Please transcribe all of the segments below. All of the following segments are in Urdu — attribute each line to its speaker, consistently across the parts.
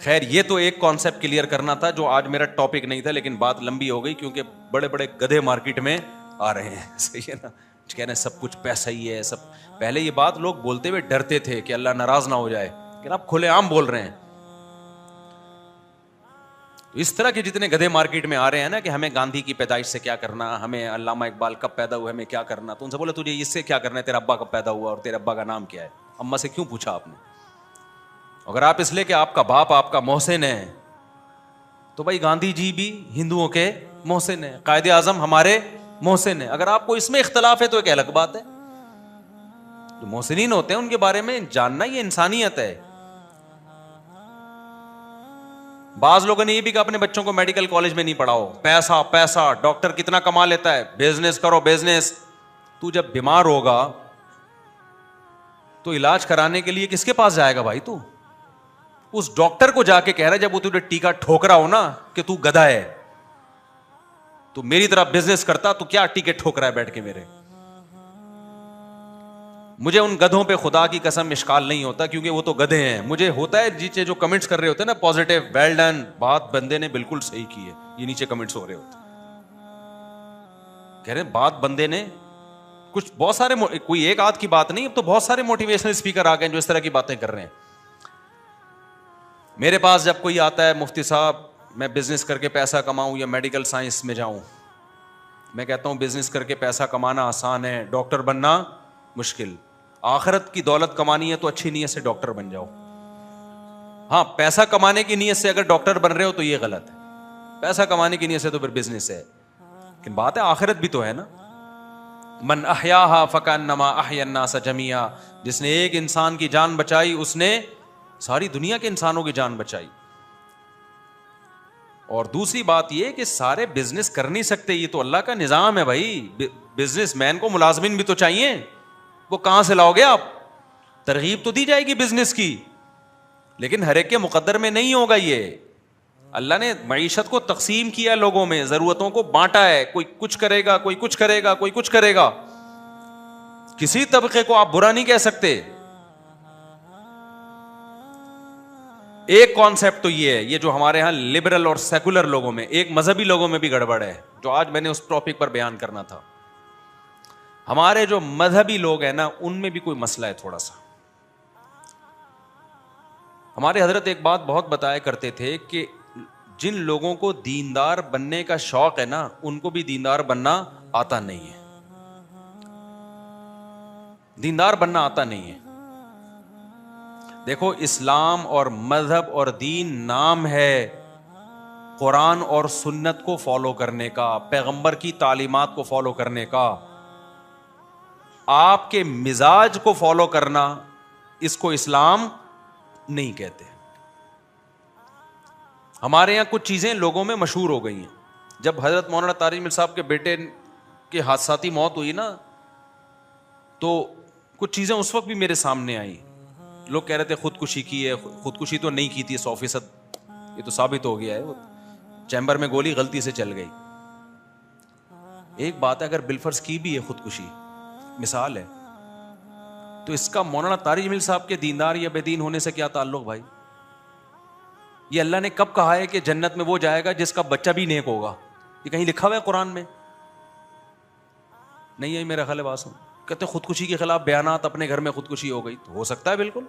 Speaker 1: خیر یہ تو ایک کانسیپٹ کلیئر کرنا تھا جو آج میرا ٹاپک نہیں تھا, لیکن بات لمبی ہو گئی کیونکہ بڑے بڑے گدھے مارکیٹ میں آ رہے ہیں, صحیح ہے نا, کہہ رہے ہیں سب کچھ پیسہ ہی ہے سب. پہلے یہ بات لوگ بولتے ہوئے ڈرتے تھے کہ اللہ ناراض نہ ہو جائے, لیکن اب کھلے عام بول رہے ہیں. اس طرح کے جتنے گدھے مارکیٹ میں آ رہے ہیں نا کہ ہمیں گاندھی کی پیدائش سے کیا کرنا, ہمیں علامہ اقبال کب پیدا ہوا, ہمیں کیا کرنا, تو ان سے بولے تجھے اس سے کیا کرنا ہے, تیرا ابا کب پیدا ہوا اور تیرے ابا کا نام کیا ہے, اماں سے کیوں پوچھا آپ نے. اگر آپ اس لیے کہ آپ کا باپ آپ کا محسن ہے تو بھائی گاندھی جی بھی ہندوؤں کے محسن ہیں, قائد اعظم ہمارے محسن ہیں. اگر آپ کو اس میں اختلاف ہے تو ایک الگ بات ہے, جو محسنین ہوتے ہیں ان کے بارے میں جاننا یہ انسانیت ہے. بعض لوگوں نے یہ بھی کہا اپنے بچوں کو میڈیکل کالج میں نہیں پڑھاؤ, پیسہ پیسہ, ڈاکٹر کتنا کما لیتا ہے, بزنس کرو بزنس. تو جب بیمار ہوگا تو علاج کرانے کے لیے کس کے پاس جائے گا بھائی, تو اس ڈاکٹر کو جا کے کہہ رہا ہے جب وہ تجھے ٹیکا ٹھوکرا ہو نا کہ تو گدھا ہے, تو میری طرح بزنس کرتا تو کیا ٹیکے ٹھوک رہا ہے بیٹھ کے میرے. مجھے ان گدھوں پہ خدا کی قسم اشکال نہیں ہوتا کیونکہ وہ تو گدھے ہیں. مجھے ہوتا ہے نیچے جو کمنٹس کر رہے ہوتے ہیں نا پازیٹیو, ویل ڈن, بات بندے نے بالکل صحیح کی ہے, یہ نیچے کمنٹس ہو رہے ہوتے کہہ رہے ہیں بات بندے نے کچھ بہت سارے, کوئی ایک آدھ کی بات نہیں, اب تو بہت سارے موٹیویشنل اسپیکر آ گئے جو اس طرح کی باتیں کر رہے ہیں. میرے پاس جب کوئی آتا ہے مفتی صاحب میں بزنس کر کے پیسہ کماؤں یا میڈیکل سائنس میں جاؤں, میں کہتا ہوں بزنس کر کے پیسہ کمانا آسان ہے, ڈاکٹر بننا مشکل. آخرت کی دولت کمانی ہے تو اچھی نیت سے ڈاکٹر بن جاؤ. ہاں پیسہ کمانے کی نیت سے اگر ڈاکٹر بن رہے ہو تو یہ غلط ہے, پیسہ کمانے کی نیت سے تو پھر بزنس ہے. لیکن بات ہے آخرت بھی تو ہے نا. من احیاها فکانما احیا الناس جميعا, جس نے ایک انسان کی جان بچائی اس نے ساری دنیا کے انسانوں کی جان بچائی. اور دوسری بات یہ کہ سارے بزنس کر نہیں سکتے, یہ تو اللہ کا نظام ہے بھائی. بزنس مین کو ملازمین بھی تو چاہیے, وہ کہاں سے لاؤ گے آپ؟ ترغیب تو دی جائے گی بزنس کی, لیکن ہر ایک کے مقدر میں نہیں ہوگا. یہ اللہ نے معیشت کو تقسیم کیا, لوگوں میں ضرورتوں کو بانٹا ہے, کوئی کچھ کرے گا, کوئی کچھ کرے گا, کوئی کچھ کرے گا. کسی طبقے کو آپ برا نہیں کہہ سکتے. ایک کانسیپٹ تو یہ ہے, یہ جو ہمارے ہاں لبرل اور سیکولر لوگوں میں, ایک مذہبی لوگوں میں بھی گڑبڑ ہے, جو آج میں نے اس ٹاپک پر بیان کرنا تھا. ہمارے جو مذہبی لوگ ہیں نا ان میں بھی کوئی مسئلہ ہے تھوڑا سا. ہمارے حضرت ایک بات بہت بتایا کرتے تھے کہ جن لوگوں کو دیندار بننے کا شوق ہے نا ان کو بھی دیندار بننا آتا نہیں ہے, دیندار بننا آتا نہیں ہے. دیکھو اسلام اور مذہب اور دین نام ہے, قرآن اور سنت کو فالو کرنے کا, پیغمبر کی تعلیمات کو فالو کرنے کا. آپ کے مزاج کو فالو کرنا اس کو اسلام نہیں کہتے. ہمارے یہاں کچھ چیزیں لوگوں میں مشہور ہو گئی ہیں. جب حضرت مولانا طارق مل صاحب کے بیٹے کی حادثاتی موت ہوئی نا تو کچھ چیزیں اس وقت بھی میرے سامنے آئی. لوگ کہہ رہے تھے خودکشی کی ہے, خودکشی تو نہیں کی تھی 100%, یہ تو ثابت ہو گیا ہے, چیمبر میں گولی غلطی سے چل گئی. ایک بات ہے اگر بالفرض کی بھی ہے خودکشی, مثال ہے, تو اس کا مولانا طارق مل صاحب کے دیندار یا بے دین ہونے سے کیا تعلق بھائی؟ یہ اللہ نے کب کہا ہے کہ جنت میں وہ جائے گا جس کا بچہ بھی نیک ہوگا؟ یہ کہیں لکھا ہوا ہے قرآن میں؟ نہیں ہے میرا خیال ہے. بات کہتے ہیں خودکشی کے خلاف بیانات, اپنے گھر میں خودکشی ہو گئی, تو ہو سکتا ہے بالکل.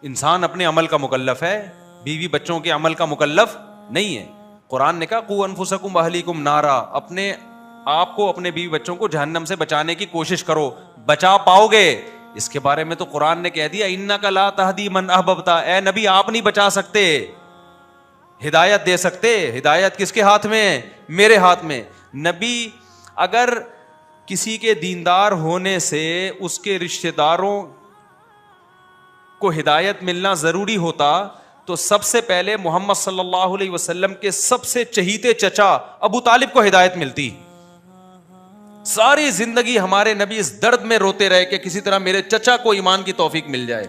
Speaker 1: انسان اپنے عمل کا مکلف ہے, بیوی بچوں کے عمل کا مکلف نہیں ہے. قرآن نے کہا قوا انفسکم واہلیکم نارا, اپنے آپ کو اپنے بیوی بچوں کو جہنم سے بچانے کی کوشش کرو, بچا پاؤ گے. اس کے بارے میں تو قرآن نے کہہ دیا انک لا تہدی من احببت, اے نبی آپ نہیں بچا سکتے, ہدایت دے سکتے. ہدایت کس کے ہاتھ میں ہے؟ میرے ہاتھ میں. نبی اگر کسی کے دیندار ہونے سے اس کے رشتہ داروں کو ہدایت ملنا ضروری ہوتا تو سب سے پہلے محمد صلی اللہ علیہ وسلم کے سب سے چہیتے چچا ابو طالب کو ہدایت ملتی. ساری زندگی ہمارے نبی اس درد میں روتے رہے کہ کسی طرح میرے چچا کو ایمان کی توفیق مل جائے.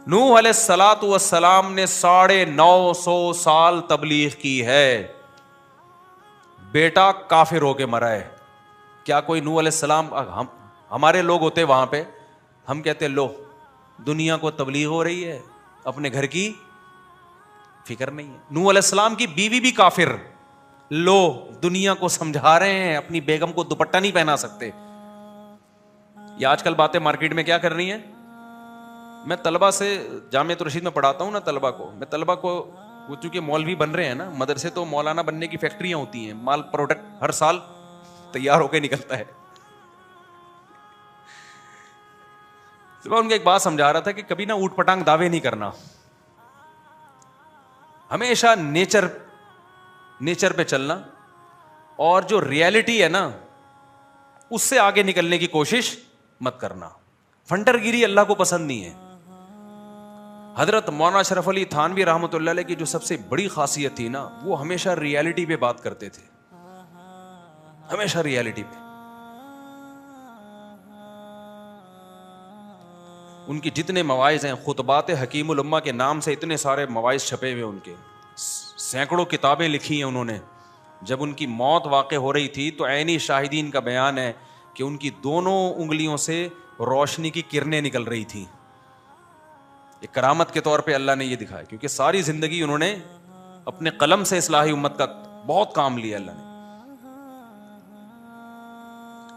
Speaker 1: نوح علیہ الصلوۃ والسلام نے 950 سال تبلیغ کی ہے, بیٹا کافر ہو کے مرا ہے. کیا کوئی نوح علیہ السلام ہمارے لوگ ہوتے وہاں پہ, ہم کہتے لو دنیا کو تبلیغ ہو رہی ہے, اپنے گھر کی فکر نہیں ہے. نوح علیہ السلام کی بیوی بھی کافر, لو دنیا کو سمجھا رہے ہیں, اپنی بیگم کو دوپٹہ نہیں پہنا سکتے. یہ آج کل باتیں مارکیٹ میں کیا کر رہی ہیں. میں طلبہ سے جامعۃ الرشید میں پڑھاتا ہوں نا, طلبہ کو وہ چونکہ مولوی بن رہے ہیں نا, مدرسے تو مولانا بننے کی فیکٹریاں ہوتی ہیں, مال پروڈکٹ ہر سال تیار ہو کے نکلتا ہے. میں ان کو ایک بات سمجھا رہا تھا کہ کبھی نہ اوٹ پٹانگ دعوے نہیں کرنا, ہمیشہ نیچر پہ چلنا, اور جو ریالٹی ہے نا اس سے آگے نکلنے کی کوشش مت کرنا. فنٹر گیری اللہ کو پسند نہیں ہے. حضرت مولانا اشرف علی تھانوی رحمۃ اللہ علیہ کی جو سب سے بڑی خاصیت تھی نا, وہ ہمیشہ ریالٹی پہ بات کرتے تھے, ہمیشہ ریالٹی پہ. ان کی جتنے مواعظ ہیں, خطبات حکیم الامہ کے نام سے اتنے سارے مواعظ چھپے ہوئے, ان کے سینکڑوں کتابیں لکھی ہیں انہوں نے. جب ان کی موت واقع ہو رہی تھی تو عینی شاہدین کا بیان ہے کہ ان کی دونوں انگلیوں سے روشنی کی کرنیں نکل رہی تھیں. ایک کرامت کے طور پہ اللہ نے یہ دکھایا, کیونکہ ساری زندگی انہوں نے اپنے قلم سے اصلاحی امت کا بہت کام لیا اللہ نے.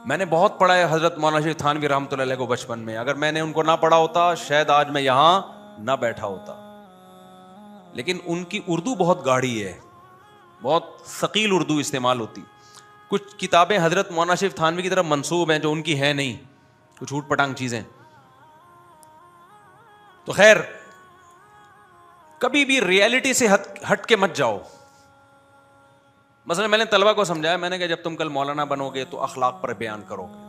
Speaker 1: میں نے بہت پڑھا ہے حضرت مولانا شیخ تھانوی رحمۃ اللہ علیہ کو بچپن میں. اگر میں نے ان کو نہ پڑھا ہوتا شاید آج میں یہاں نہ بیٹھا ہوتا. لیکن ان کی اردو بہت گاڑی ہے, بہت ثقیل اردو استعمال ہوتی. کچھ کتابیں حضرت مولانا شیخ تھانوی کی طرف منسوب ہیں جو ان کی ہیں نہیں, کچھ اوٹ پٹانگ چیزیں. تو خیر, کبھی بھی ریالٹی سے ہٹ کے مت جاؤ. مثلا میں نے طلبہ کو سمجھایا, میں نے کہا جب تم کل مولانا بنو گے تو اخلاق پر بیان کرو گے.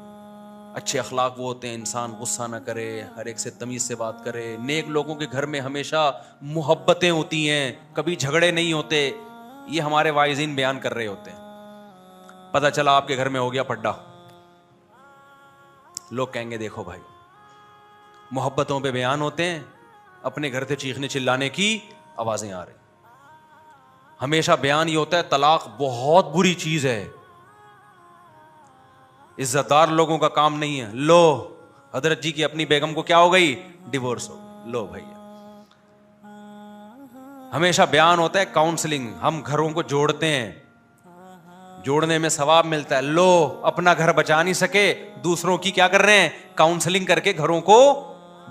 Speaker 1: اچھے اخلاق وہ ہوتے ہیں انسان غصہ نہ کرے, ہر ایک سے تمیز سے بات کرے, نیک لوگوں کے گھر میں ہمیشہ محبتیں ہوتی ہیں, کبھی جھگڑے نہیں ہوتے. یہ ہمارے واعظین بیان کر رہے ہوتے ہیں. پتہ چلا آپ کے گھر میں ہو گیا پڈا, لوگ کہیں گے دیکھو بھائی محبتوں پہ بیان ہوتے ہیں, اپنے گھر سے چیخنے چلانے کی آوازیں آ رہی. ہمیشہ بیان یہ ہوتا ہے طلاق بہت بری چیز ہے, عزت دار لوگوں کا کام نہیں ہے. لو حضرت جی کی اپنی بیگم کو کیا ہو گئی, ڈیورس ہو گئی, لو بھائی. ہمیشہ بیان ہوتا ہے کاؤنسلنگ, ہم گھروں کو جوڑتے ہیں, جوڑنے میں ثواب ملتا ہے. لو اپنا گھر بچا نہیں سکے, دوسروں کی کیا کر رہے ہیں, کاؤنسلنگ کر کے گھروں کو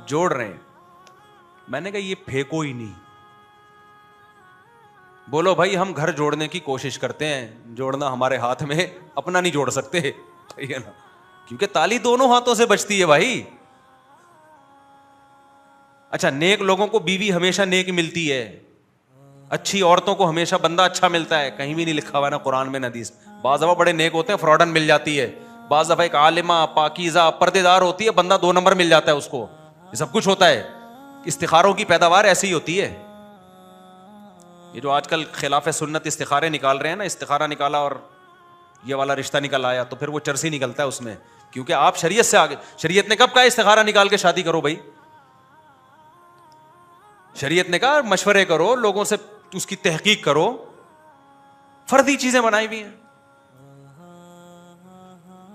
Speaker 1: جوڑ رہے ہیں. میں نے کہا یہ پھینکو ہی نہیں, بولو بھائی ہم گھر جوڑنے کی کوشش کرتے ہیں, جوڑنا ہمارے ہاتھ میں, اپنا نہیں جوڑ سکتے, ٹھیک ہے نا, کیونکہ تالی دونوں ہاتھوں سے بچتی ہے بھائی. اچھا, نیک لوگوں کو بیوی ہمیشہ نیک ملتی ہے, اچھی عورتوں کو ہمیشہ بندہ اچھا ملتا ہے, کہیں بھی نہیں لکھا ہوا ہے نا قرآن میں نہ حدیث. بعض دفعہ بڑے نیک ہوتے ہیں فراڈن مل جاتی ہے, بعض دفعہ ایک عالمہ پاکیزہ پردے دار ہوتی ہے, بندہ 2 نمبر مل جاتا ہے اس کو. یہ سب کچھ ہوتا ہے. استخاروں کی پیداوار ایسی ہی ہوتی ہے. یہ جو آج کل خلاف سنت استخارے نکال رہے ہیں نا, استخارہ نکالا اور یہ والا رشتہ نکل آیا, تو پھر وہ چرسی نکلتا ہے اس میں, کیونکہ آپ شریعت سے آگے. شریعت نے کب کہا استخارہ نکال کے شادی کرو بھائی؟ شریعت نے کہا مشورے کرو, لوگوں سے اس کی تحقیق کرو. فردی چیزیں بنائی ہوئی ہیں.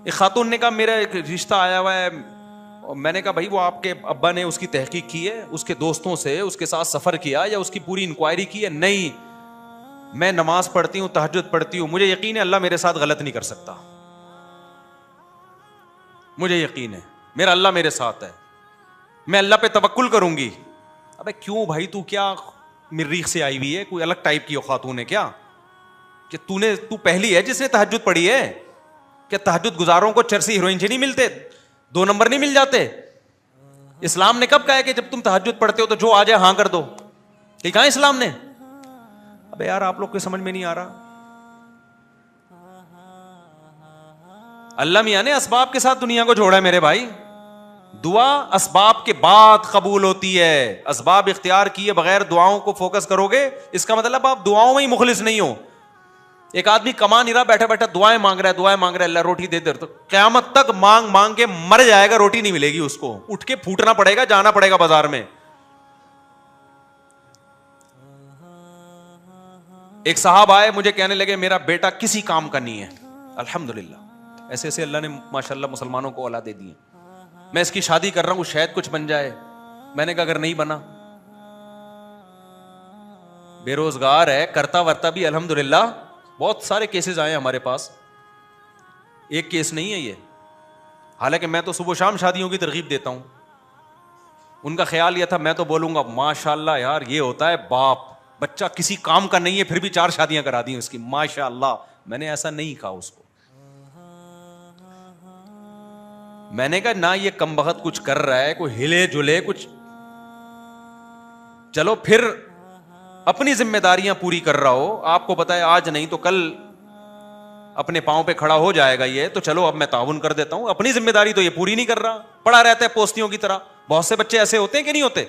Speaker 1: ایک خاتون نے کہا میرا ایک رشتہ آیا ہوا ہے, اور میں نے کہا بھائی وہ آپ کے ابا نے اس کی تحقیق کی ہے, اس کے دوستوں سے اس کے ساتھ سفر کیا, یا اس کی پوری انکوائری کی ہے؟ نہیں, میں نماز پڑھتی ہوں, تہجد پڑھتی ہوں, مجھے یقین ہے اللہ میرے ساتھ غلط نہیں کر سکتا, مجھے یقین ہے میرا اللہ میرے ساتھ ہے, میں اللہ پہ توکل کروں گی. ابے کیوں بھائی, تو کیا مریخ سے آئی ہوئی ہے, کوئی الگ ٹائپ کی خاتون ہے کیا کہ تو پہلی ہے جس نے تہجد پڑھی ہے؟ کہ تہجد گزاروں کو چرسی ہیروئن سے نہیں ملتے, 2 نمبر نہیں مل جاتے؟ اسلام نے کب کہا ہے کہ جب تم تہجد پڑھتے ہو تو جو آ جائے ہاں کر دو؟ ٹھیک ہے اسلام نے. ابے یار آپ لوگ کو سمجھ میں نہیں آ رہا. اللہ میاں نے اسباب کے ساتھ دنیا کو جوڑا ہے میرے بھائی. دعا اسباب کے بعد قبول ہوتی ہے. اسباب اختیار کیے بغیر دعاؤں کو فوکس کرو گے, اس کا مطلب آپ دعاؤں میں ہی مخلص نہیں ہو. ایک آدمی کما نہیں رہا, بیٹھا بیٹھا دعائیں مانگ رہا ہے, اللہ روٹی دے دے, تو قیامت تک مانگ مانگ کے مر جائے گا, روٹی نہیں ملے گی اس کو, اٹھ کے پھوٹنا پڑے گا, جانا پڑے گا بازار میں. ایک صاحب آئے مجھے کہنے لگے میرا بیٹا کسی کام کا نہیں ہے. الحمدللہ, ایسے ایسے اللہ نے ماشاءاللہ مسلمانوں کو اولادیں دی ہیں. میں اس کی شادی کر رہا ہوں شاید کچھ بن جائے. میں نے کہا اگر نہیں بنا, بے روزگار ہے, کرتا ورتا بھی الحمدللہ, بہت سارے کیسز آئے ہمارے پاس, ایک کیس نہیں ہے یہ. حالانکہ میں تو صبح شام شادیوں کی ترغیب دیتا ہوں. ان کا خیال یہ تھا میں تو بولوں گا ماشاءاللہ یار یہ ہوتا ہے باپ, بچہ کسی کام کا نہیں ہے پھر بھی 4 شادیاں کرا دی اس کی, ماشاءاللہ. میں نے ایسا نہیں کہا اس کو. میں نے کہا نہ یہ کم بخت کچھ کر رہا ہے, کوئی ہلے جلے کچھ, چلو پھر اپنی ذمہ داریاں پوری کر رہا ہو. آپ کو پتا ہے آج نہیں تو کل اپنے پاؤں پہ کھڑا ہو جائے گا یہ, تو چلو اب میں تعاون کر دیتا ہوں. اپنی ذمہ داری تو یہ پوری نہیں کر رہا, پڑا رہتا ہے پوستیوں کی طرح. بہت سے بچے ایسے ہوتے ہیں کہ نہیں ہوتے.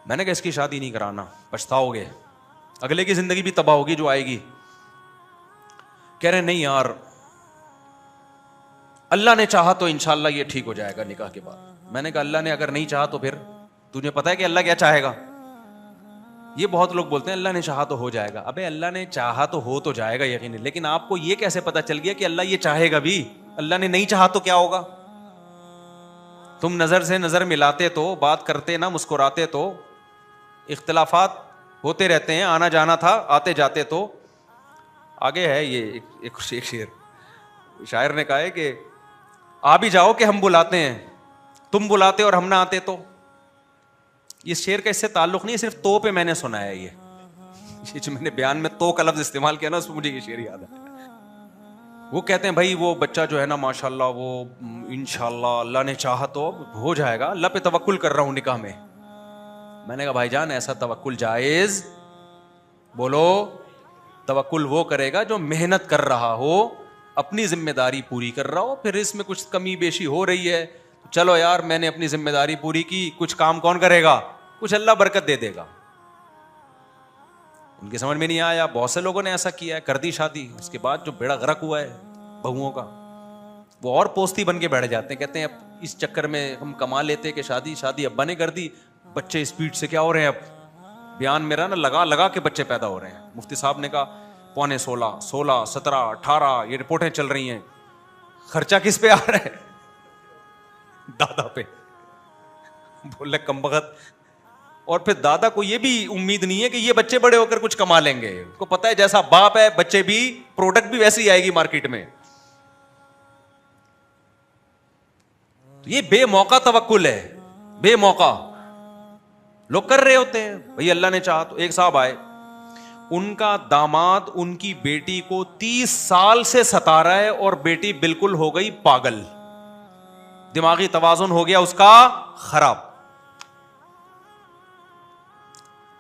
Speaker 1: میں نے کہا اس کی شادی نہیں کرانا, پچھتاؤ گے, اگلے کی زندگی بھی تباہ ہوگی جو آئے گی. کہہ رہے نہیں یار اللہ نے چاہا تو انشاءاللہ یہ ٹھیک ہو جائے گا نکاح کے بعد. میں نے کہا اللہ نے اگر نہیں چاہا تو پھر تجھے پتا ہے کہ اللہ کیا چاہے گا. یہ بہت لوگ بولتے ہیں اللہ نے چاہا تو ہو جائے گا. ابے اللہ نے چاہا تو ہو تو جائے گا یقینی, لیکن آپ کو یہ کیسے پتا چل گیا کہ اللہ یہ چاہے گا بھی؟ اللہ نے نہیں چاہا تو کیا ہوگا؟ تم نظر سے نظر ملاتے تو, بات کرتے نہ مسکراتے تو, اختلافات ہوتے رہتے ہیں, آنا جانا تھا آتے جاتے تو. آگے ہے یہ ایک شعر, شاعر نے کہا ہے کہ آ بھی جاؤ کہ ہم بلاتے ہیں, تم بلاتے اور ہم نہ آتے تو. یہ شعر کا اس سے تعلق نہیں ہے, صرف تو پہ میں نے سنا ہے. یہ جو میں نے بیان میں تو کا لفظ استعمال کیا نا, اس پہ مجھے یہ شعر یاد ہے. وہ کہتے ہیں بھائی وہ بچہ جو ہے نا ماشاءاللہ وہ انشاءاللہ اللہ نے چاہا تو ہو جائے گا, اللہ پہ توکل کر رہا ہوں نکاح میں. میں نے کہا بھائی جان ایسا توکل جائز, بولو توکل وہ کرے گا جو محنت کر رہا ہو, اپنی ذمہ داری پوری کر رہا ہو. پھر اس میں کچھ کمی بیشی ہو رہی ہے, چلو یار میں نے اپنی ذمہ داری پوری کی, کچھ کام کون کرے گا, کچھ اللہ برکت دے دے گا. ان کے سمجھ میں نہیں آیا. بہت سے لوگوں نے ایسا کیا ہے, کر دی شادی, اس کے بعد جو بیڑا غرق ہوا ہے بہوؤں کا, وہ اور پوستی بن کے بیٹھ جاتے ہیں. کہتے ہیں اب اس چکر میں ہم کما لیتے کہ شادی ابا نے کر دی, بچے اسپیڈ سے کیا ہو رہے ہیں. اب بیان میرا نا لگا کے بچے پیدا ہو رہے ہیں. مفتی صاحب نے کہا 16.5, 16, 17, 18 یہ رپورٹیں چل رہی ہیں. خرچہ کس پہ آ رہا ہے؟ دادا پہ. بولے کم بخت. اور پھر دادا کو یہ بھی امید نہیں ہے کہ یہ بچے بڑے ہو کر کچھ کما لیں گے. کو پتا ہے جیسا باپ ہے بچے بھی, پروڈکٹ بھی ویسی آئے گی مارکیٹ میں. تو یہ بے موقع توکل ہے, بے موقع لوگ کر رہے ہوتے ہیں. بھئی اللہ نے چاہا تو. ایک صاحب آئے, ان کا داماد ان کی بیٹی کو 30 سال سے ستا رہا ہے اور بیٹی بالکل ہو گئی پاگل, دماغی توازن ہو گیا اس کا خراب.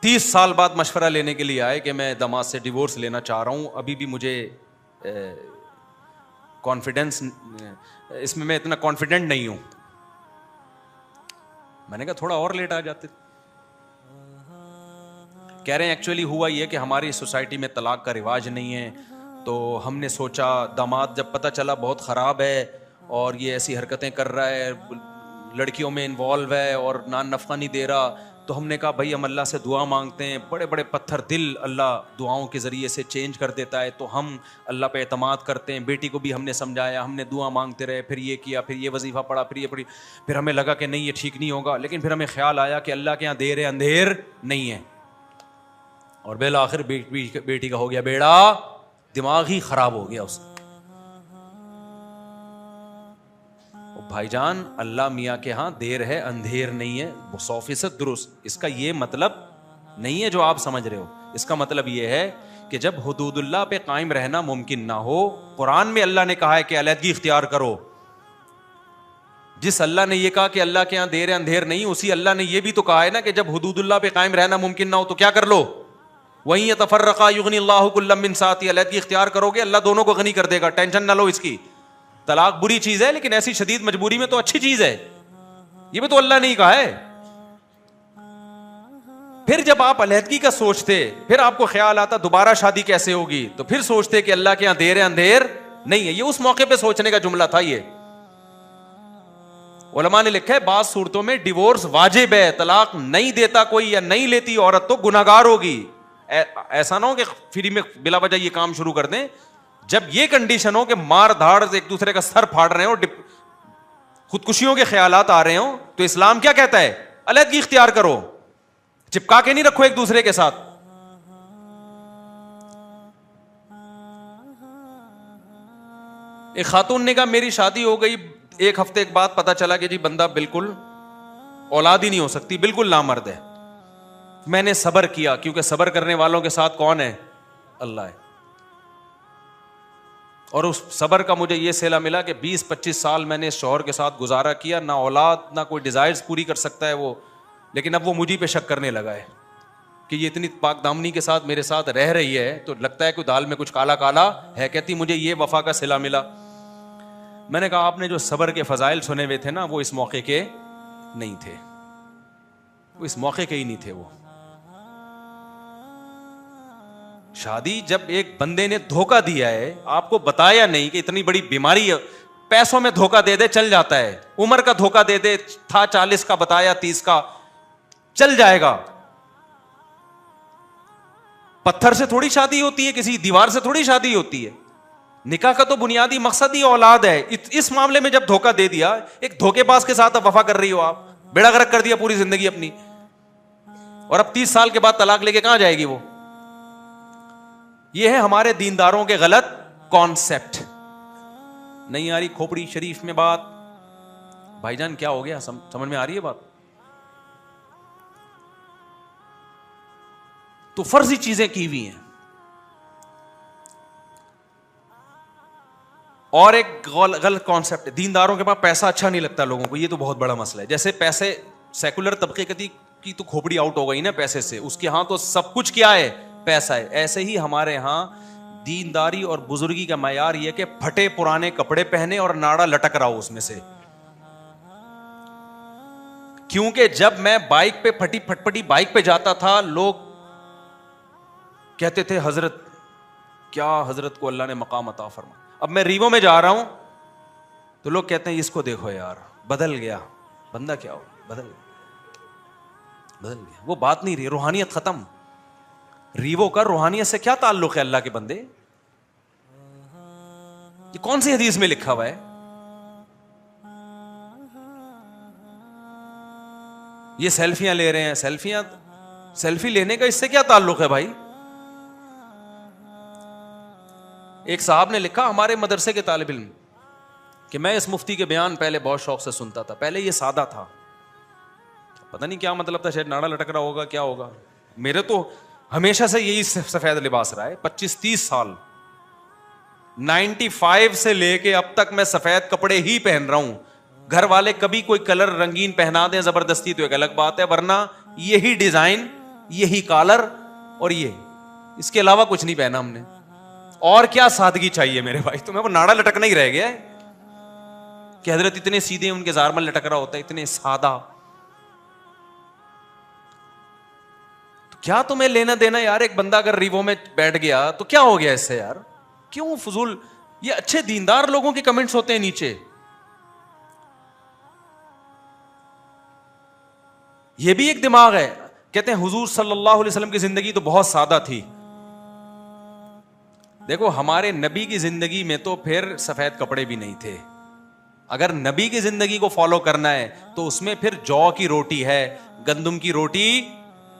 Speaker 1: 30 سال بعد مشورہ لینے کے لیے آئے کہ میں داماد سے ڈیورس لینا چاہ رہا ہوں, ابھی بھی مجھے کانفیڈنس اس میں اتنا کانفیڈنٹ نہیں ہوں. میں نے کہا تھوڑا اور لیٹ آ جاتے. کہہ رہے ہیں ایکچولی ہوا یہ کہ ہماری سوسائٹی میں طلاق کا رواج نہیں ہے, تو ہم نے سوچا داماد جب پتہ چلا بہت خراب ہے اور یہ ایسی حرکتیں کر رہا ہے, لڑکیوں میں انوالو ہے اور نان نفقہ نہیں دے رہا, تو ہم نے کہا بھائی ہم اللہ سے دعا مانگتے ہیں, بڑے بڑے پتھر دل اللہ دعاؤں کے ذریعے سے چینج کر دیتا ہے, تو ہم اللہ پہ اعتماد کرتے ہیں. بیٹی کو بھی ہم نے سمجھایا, ہم نے دعا مانگتے رہے, پھر یہ کیا, پھر یہ وظیفہ پڑھا, پھر یہ پڑھی, پھر ہمیں لگا کہ نہیں یہ ٹھیک نہیں ہوگا, لیکن پھر ہمیں خیال آیا کہ اللہ کے یہاں دیر اندھیر نہیں ہے, اور بالآخر بیٹی کا ہو گیا بیڑا, دماغ ہی خراب ہو گیا اس کا. بھائی جان اللہ میاں کے ہاں دیر ہے اندھیر نہیں ہے, 100% درست. اس کا یہ مطلب نہیں ہے جو آپ سمجھ رہے ہو. اس کا مطلب یہ ہے کہ جب حدود اللہ پہ قائم رہنا ممکن نہ ہو, قرآن میں اللہ نے کہا ہے کہ علیحدگی اختیار کرو. جس اللہ نے یہ کہا کہ اللہ کے یہاں دیر اندھیر نہیں, اسی اللہ نے یہ بھی تو کہا ہے نا کہ جب حدود اللہ پہ قائم رہنا ممکن نہ ہو تو کیا کر لو, وہیں یتفرقا یغنی اللہ کلا من سعتی. علیحدگی اختیار کرو گے اللہ دونوں کو غنی کر دے گا, ٹینشن نہ لو اس کی. طلاق بری چیز ہے لیکن ایسی شدید مجبوری میں تو اچھی چیز ہے, یہ بھی تو اللہ نے ہی کہا ہے. پھر جب آپ علیحدگی کا سوچتے, پھر آپ کو خیال آتا دوبارہ شادی کیسے ہوگی, تو پھر سوچتے کہ اللہ کے یہاں دیر اندھیر نہیں ہے. یہ اس موقع پہ سوچنے کا جملہ تھا. یہ علماء نے لکھا ہے بعض صورتوں میں ڈیورس واجب ہے, طلاق نہیں دیتا کوئی یا نہیں لیتی عورت تو گناہگار ہوگی. ایسا نہ ہو کہ فری میں بلا وجہ یہ کام شروع کر دیں. جب یہ کنڈیشن ہو کہ مار دھاڑ ایک دوسرے کا سر پھاڑ رہے ہو, خودکشیوں کے خیالات آ رہے ہوں تو اسلام کیا کہتا ہے؟ علیحدگی اختیار کرو, چپکا کے نہیں رکھو ایک دوسرے کے ساتھ. ایک خاتون نے کہا میری شادی ہو گئی, ایک ہفتے کے بعد پتا چلا کہ جی بندہ بالکل اولاد ہی نہیں ہو سکتی, بالکل نامرد ہے. میں نے صبر کیا, کیونکہ صبر کرنے والوں کے ساتھ کون ہے؟ اللہ ہے. اور اس صبر کا مجھے یہ صلہ ملا کہ 20-25 سال میں نے اس شوہر کے ساتھ گزارا کیا, نہ اولاد نہ کوئی ڈیزائرز پوری کر سکتا ہے وہ, لیکن اب وہ مجھے پہ شک کرنے لگا ہے کہ یہ اتنی پاک دامنی کے ساتھ میرے ساتھ رہ رہی ہے تو لگتا ہے کہ دال میں کچھ کالا کالا ہے. کہتی مجھے یہ وفا کا صلہ ملا. میں نے کہا آپ نے جو صبر کے فضائل سنے ہوئے تھے نا, وہ اس موقع کے نہیں تھے, وہ اس موقع کے ہی نہیں تھے. وہ شادی جب ایک بندے نے دھوکہ دیا ہے, آپ کو بتایا نہیں کہ اتنی بڑی بیماری ہے, پیسوں میں دھوکہ دے دے چل جاتا ہے, عمر کا دھوکہ دے دے, تھا 40 کا بتایا 30 کا, چل جائے گا. پتھر سے تھوڑی شادی ہوتی ہے, کسی دیوار سے تھوڑی شادی ہوتی ہے. نکاح کا تو بنیادی مقصد ہی اولاد ہے. اس معاملے میں جب دھوکہ دے دیا, ایک دھوکے باز کے ساتھ اب وفا کر رہی ہو آپ, بیڑا غرق کر دیا پوری زندگی اپنی, اور اب 30 سال کے بعد طلاق لے کے کہاں جائے گی وہ. یہ ہے ہمارے دینداروں کے غلط کانسیپٹ. نہیں آ رہی کھوپڑی شریف میں بات؟ بھائی جان کیا ہو گیا, سمجھ میں آ رہی ہے بات؟ تو فرضی چیزیں کی ہوئی ہیں. اور ایک غلط کانسیپٹ, دینداروں کے پاس پیسہ اچھا نہیں لگتا لوگوں کو, یہ تو بہت بڑا مسئلہ ہے. جیسے پیسے, سیکولر طبقے کی تو کھوپڑی آؤٹ ہو گئی نا پیسے سے, اس کے ہاں تو سب کچھ کیا ہے؟ پیسہ ہے. ایسے ہی ہمارے ہاں دینداری اور بزرگی کا معیار یہ کہ پھٹے پرانے کپڑے پہنے اور ناڑا لٹک رہا ہو اس میں سے. کیونکہ جب میں بائک پہ پھٹی پھٹپٹی بائک پہ جاتا تھا, لوگ کہتے تھے حضرت کیا, حضرت کو اللہ نے مقام عطا فرمایا. اب میں ریوو میں جا رہا ہوں تو لوگ کہتے ہیں اس کو دیکھو یار بدل گیا بندہ, کیا ہو بدل گیا. وہ بات نہیں رہی, روحانیت ختم. ریوو کا روحانیت سے کیا تعلق ہے؟ اللہ کے بندے, یہ کون سی حدیث میں لکھا ہوا ہے؟ یہ سیلفیاں لے رہے ہیں, سیلفی لینے کا اس سے کیا تعلق ہے بھائی؟ ایک صاحب نے لکھا, ہمارے مدرسے کے طالب علم, کہ میں اس مفتی کے بیان پہلے بہت شوق سے سنتا تھا. پہلے یہ سادہ تھا, پتہ نہیں کیا مطلب تھا, شاید ناڑا لٹک رہا ہوگا, کیا ہوگا. میرے تو ہمیشہ سے یہی سفید لباس رہا ہے, 25-30 سال, 95 سے لے کے اب تک میں سفید کپڑے ہی پہن رہا ہوں. گھر والے کبھی کوئی کلر رنگین پہنا دیں زبردستی تو ایک الگ بات ہے, ورنہ یہی ڈیزائن, یہی کالر, اور یہ, اس کے علاوہ کچھ نہیں پہنا ہم نے. اور کیا سادگی چاہیے میرے بھائی, تمہیں وہ ناڑا لٹکنا ہی رہ گیا ہے کہ حضرت اتنے سیدھے, ان کے زارمل لٹک رہا ہوتا ہے, اتنے سادہ. تو کیا تمہیں لینا دینا یار؟ ایک بندہ اگر ریوو میں بیٹھ گیا تو کیا ہو گیا اس سے یار؟ کیوں فضول؟ یہ اچھے دیندار لوگوں کے کمنٹس ہوتے ہیں نیچے. یہ بھی ایک دماغ ہے. کہتے ہیں حضور صلی اللہ علیہ وسلم کی زندگی تو بہت سادہ تھی. دیکھو ہمارے نبی کی زندگی میں تو پھر سفید کپڑے بھی نہیں تھے. اگر نبی کی زندگی کو فالو کرنا ہے تو اس میں پھر جو کی روٹی ہے, گندم کی روٹی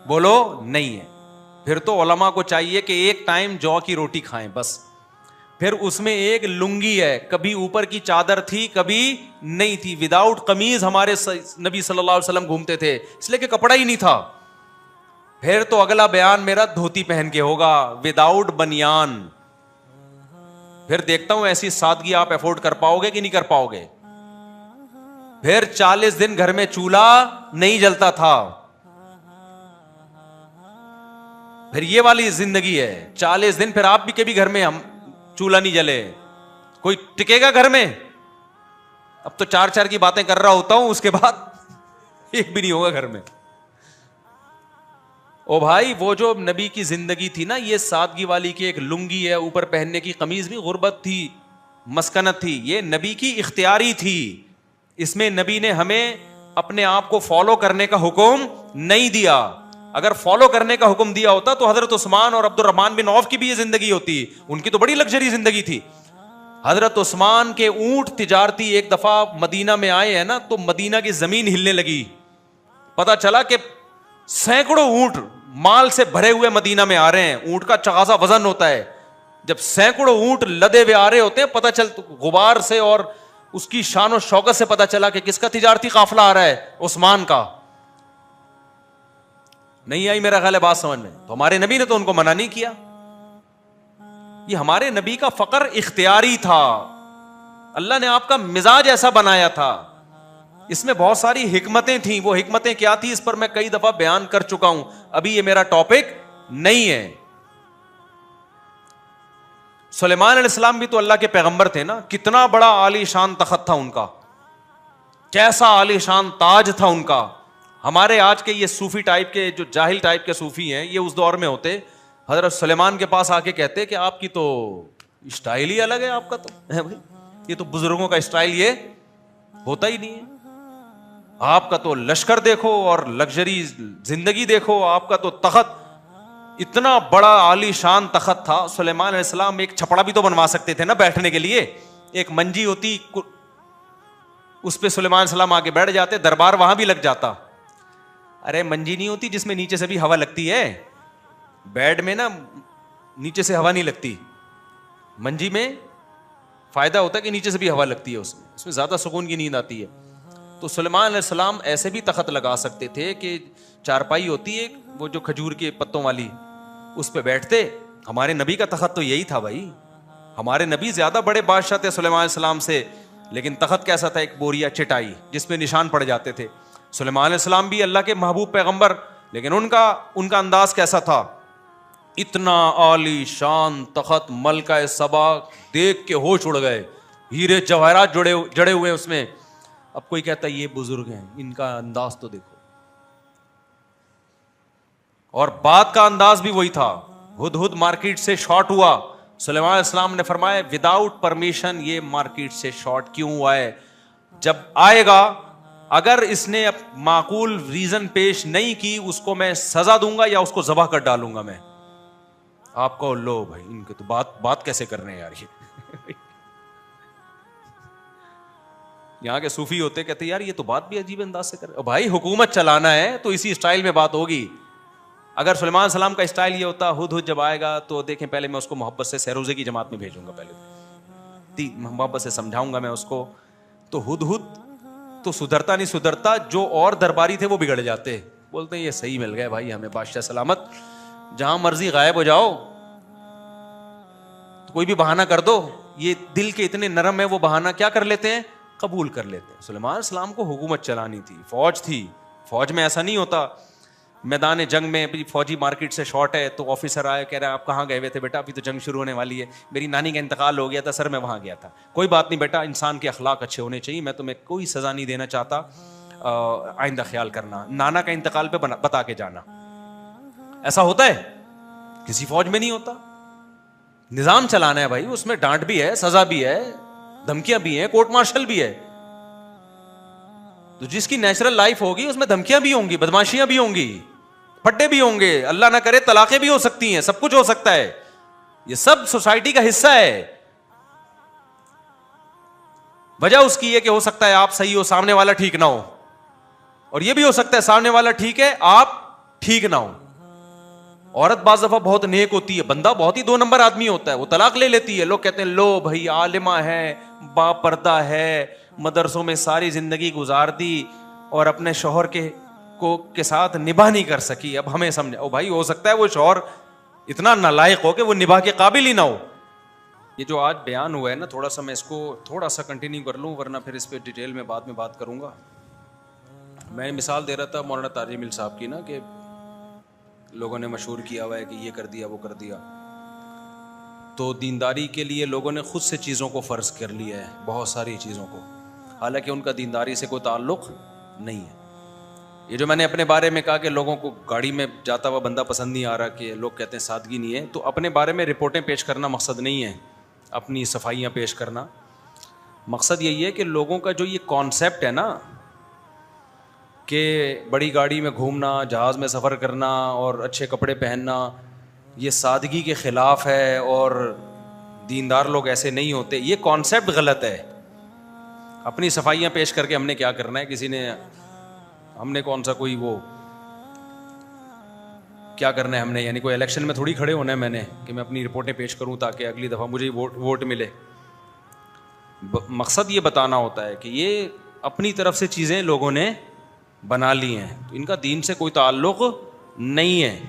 Speaker 1: بولو نہیں ہے. پھر تو علماء کو چاہیے کہ ایک ٹائم جو کی روٹی کھائیں بس. پھر اس میں ایک لنگی ہے, کبھی اوپر کی چادر تھی کبھی نہیں تھی. وداؤٹ قمیض ہمارے نبی صلی اللہ علیہ وسلم گھومتے تھے, اس لیے کہ کپڑا ہی نہیں تھا. پھر تو اگلا بیان میرا دھوتی پہن کے ہوگا, وداؤٹ بنیان. پھر دیکھتا ہوں ایسی سادگی آپ افورڈ کر پاؤ گے کہ نہیں کر پاؤ گے. پھر 40 دن گھر میں چولہا نہیں جلتا تھا. پھر یہ والی زندگی ہے, 40 دن پھر آپ بھی کبھی گھر میں ہم چولہا نہیں جلے. کوئی ٹکے گا گھر میں؟ اب تو 4 کی باتیں کر رہا ہوتا ہوں, اس کے بعد ایک بھی نہیں ہوگا گھر میں. او بھائی وہ جو نبی کی زندگی تھی نا, یہ سادگی والی کی, ایک لنگی ہے, اوپر پہننے کی قمیض بھی, غربت تھی, مسکنت تھی, یہ نبی کی اختیاری تھی. اس میں نبی نے ہمیں اپنے آپ کو فالو کرنے کا حکم نہیں دیا. اگر فالو کرنے کا حکم دیا ہوتا تو حضرت عثمان اور عبد الرحمن بن عوف کی بھی یہ زندگی ہوتی. ان کی تو بڑی لگژری زندگی تھی. حضرت عثمان کے اونٹ تجارتی ایک دفعہ مدینہ میں آئے ہیں نا, تو مدینہ کی زمین ہلنے لگی. پتا چلا کہ سینکڑوں اونٹ مال سے بھرے ہوئے مدینہ میں آ رہے ہیں. اونٹ کا چغازا وزن ہوتا ہے, جب سینکڑوں اونٹ لدے ہوئے آ رہے ہوتے ہیں, پتا چلتا غبار سے اور اس کی شان و شوکت سے پتا چلا کہ کس کا تجارتی قافلہ آ رہا ہے, عثمان کا. نہیں آئی میرا خیال ہے بات سمجھ میں؟ تو ہمارے نبی نے تو ان کو منع نہیں کیا. یہ ہمارے نبی کا فقر اختیاری تھا, اللہ نے آپ کا مزاج ایسا بنایا تھا. اس میں بہت ساری حکمتیں تھیں. وہ حکمتیں کیا تھی اس پر میں کئی دفعہ بیان کر چکا ہوں, ابھی یہ میرا ٹاپک نہیں ہے. سلیمان علیہ السلام بھی تو اللہ کے پیغمبر تھے نا, کتنا بڑا عالی شان تخت تھا ان کا, کیسا عالی شان تاج تھا ان کا. ہمارے آج کے یہ صوفی ٹائپ کے جو جاہل ٹائپ کے صوفی ہیں, یہ اس دور میں ہوتے, حضرت سلیمان کے پاس آ کے کہتے کہ آپ کی تو اسٹائل ہی الگ ہے, آپ کا تو بھائی یہ تو بزرگوں کا اسٹائل یہ ہوتا ہی نہیں ہے. آپ کا تو لشکر دیکھو اور لگژری زندگی دیکھو, آپ کا تو تخت اتنا بڑا عالی شان تخت تھا. سلیمان علیہ السلام ایک چھپڑا بھی تو بنوا سکتے تھے نا بیٹھنے کے لیے, ایک منجی ہوتی, اس پہ سلیمان علیہ السلام آگے بیٹھ جاتے, دربار وہاں بھی لگ جاتا. ارے منجی نہیں ہوتی جس میں نیچے سے بھی ہوا لگتی ہے, بیڈ میں نا نیچے سے ہوا نہیں لگتی, منجی میں فائدہ ہوتا ہے کہ نیچے سے بھی ہوا لگتی ہے, اس میں زیادہ سکون کی نیند آتی ہے. تو سلیمان علیہ السلام ایسے بھی تخت لگا سکتے تھے کہ چارپائی ہوتی ہے وہ جو کھجور کے پتوں والی, اس پہ بیٹھتے. ہمارے نبی کا تخت تو یہی تھا بھائی, ہمارے نبی زیادہ بڑے بادشاہ تھے سلیمان علیہ السلام سے, لیکن تخت کیسا تھا؟ ایک بوریا چٹائی جس پہ نشان پڑ جاتے تھے. سلیمان علیہ السلام بھی اللہ کے محبوب پیغمبر, لیکن ان کا انداز کیسا تھا؟ اتنا عالی شان تخت, ملکہ سبا دیکھ کے ہوش اڑ گئے, ہیرے جواہرات جڑے ہوئے اس میں. اب کوئی کہتا ہے یہ بزرگ ہیں, ان کا انداز تو دیکھو, اور بات کا انداز بھی وہی تھا. ہدہد مارکیٹ سے شارٹ ہوا, سلیمان علیہ السلام نے فرمایا وداؤٹ پرمیشن یہ مارکیٹ سے شارٹ کیوں ہوا ہے؟ جب آئے گا اگر اس نے معقول ریزن پیش نہیں کی, اس کو میں سزا دوں گا یا اس کو ذبح کر ڈالوں گا میں. آپ کو لو بھائی ان کے تو بات کیسے کر رہے ہیں یار, یہ یہاں کے صوفی ہوتے کہتے یار یہ تو بات بھی عجیب انداز سے کر رہے. بھائی حکومت چلانا ہے تو اسی اسٹائل میں بات ہوگی. اگر سلیمان علیہ السلام کا اسٹائل یہ ہوتا, ہدہد جب آئے گا تو دیکھیں پہلے میں اس کو محبت سے سیروزے کی جماعت میں بھیجوں گا, پہلے محبت سے سمجھاؤں گا میں اس کو, تو ہدہد تو سدھرتا نہیں سدھرتا, جو اور درباری تھے وہ بگڑ جاتے, بولتے ہیں یہ صحیح مل گئے بھائی ہمیں بادشاہ سلامت, جہاں مرضی غائب ہو جاؤ, تو کوئی بھی بہانہ کر دو. یہ دل کے اتنے نرم ہے, وہ بہانہ کیا کر لیتے ہیں؟ قبول کر لیتے ہیں. سلیمان علیہ السلام کو حکومت چلانی تھی, فوج تھی, فوج میں ایسا نہیں ہوتا. میدان جنگ میں فوجی مارکیٹ سے شارٹ ہے تو آفیسر آئے کہہ رہے ہیں آپ کہاں گئے ہوئے تھے؟ بیٹا ابھی تو جنگ شروع ہونے والی ہے, میری نانی کا انتقال ہو گیا تھا سر, میں وہاں گیا تھا. کوئی بات نہیں بیٹا, انسان کے اخلاق اچھے ہونے چاہیے, میں تمہیں کوئی سزا نہیں دینا چاہتا, آئندہ خیال کرنا. نانا کا انتقال پہ بتا کے جانا. ایسا ہوتا ہے کسی فوج میں نہیں ہوتا. نظام چلانا ہے بھائی, اس میں ڈانٹ بھی ہے, سزا بھی ہے, دھمکیاں بھی ہیں, کورٹ مارشل بھی ہے. تو جس کی نیچرل لائف ہوگی اس میں دھمکیاں بھی ہوں گی, بدماشیاں بھی ہوں گی, پھڈے بھی ہوں گے, اللہ نہ کرے طلاقیں بھی ہو سکتی ہیں, سب کچھ ہو سکتا ہے. یہ سب سوسائٹی کا حصہ ہے. وجہ اس کی ہے کہ ہو سکتا ہے آپ صحیح ہو, سامنے والا ٹھیک نہ ہو, اور یہ بھی ہو سکتا ہے سامنے والا ٹھیک ہے, آپ ٹھیک نہ ہو. عورت بعض دفعہ بہت نیک ہوتی ہے, بندہ بہت ہی 2 نمبر آدمی ہوتا ہے, وہ طلاق لے لیتی ہے. لوگ کہتے ہیں لو بھائی عالمہ ہے, با پردہ ہے, مدرسوں میں ساری زندگی گزار دی اور اپنے شوہر کے ساتھ نباہ نہیں کر سکی, اب ہمیں سمجھا. او بھائی ہو سکتا ہے وہ شوہر اتنا نالائق ہو کہ وہ نباہ کے قابل ہی نہ ہو. یہ جو آج بیان ہوا ہے نا, تھوڑا سا میں اس کو تھوڑا سا کنٹینیو کر لوں, ورنہ پھر اس پہ ڈیٹیل میں بعد میں بات کروں گا. میں مثال دے رہا تھا مولانا طارق جمیل صاحب کی نا, کہ لوگوں نے مشہور کیا ہوا ہے کہ یہ کر دیا وہ کر دیا. تو دینداری کے لیے لوگوں نے خود سے چیزوں کو فرض کر لیا ہے, بہت ساری چیزوں کو, حالانکہ ان کا دینداری سے کوئی تعلق نہیں ہے. یہ جو میں نے اپنے بارے میں کہا کہ لوگوں کو گاڑی میں جاتا ہوا بندہ پسند نہیں آ رہا, کہ لوگ کہتے ہیں سادگی نہیں ہے, تو اپنے بارے میں رپورٹیں پیش کرنا مقصد نہیں ہے, اپنی صفائیاں پیش کرنا. مقصد یہی ہے کہ لوگوں کا جو یہ کانسیپٹ ہے نا کہ بڑی گاڑی میں گھومنا, جہاز میں سفر کرنا اور اچھے کپڑے پہننا, یہ سادگی کے خلاف ہے اور دیندار لوگ ایسے نہیں ہوتے. یہ کانسیپٹ غلط ہے. اپنی صفائیاں پیش کر کے ہم نے کیا کرنا ہے؟ کسی نے ہم نے کون سا کوئی وہ کیا کرنا ہے ہم نے؟ یعنی کوئی الیکشن میں تھوڑی کھڑے ہونا ہے میں نے کہ میں اپنی رپورٹیں پیش کروں تاکہ اگلی دفعہ مجھے ووٹ ملے. مقصد یہ بتانا ہوتا ہے کہ یہ اپنی طرف سے چیزیں لوگوں نے بنا لی ہیں, تو ان کا دین سے کوئی تعلق نہیں ہے.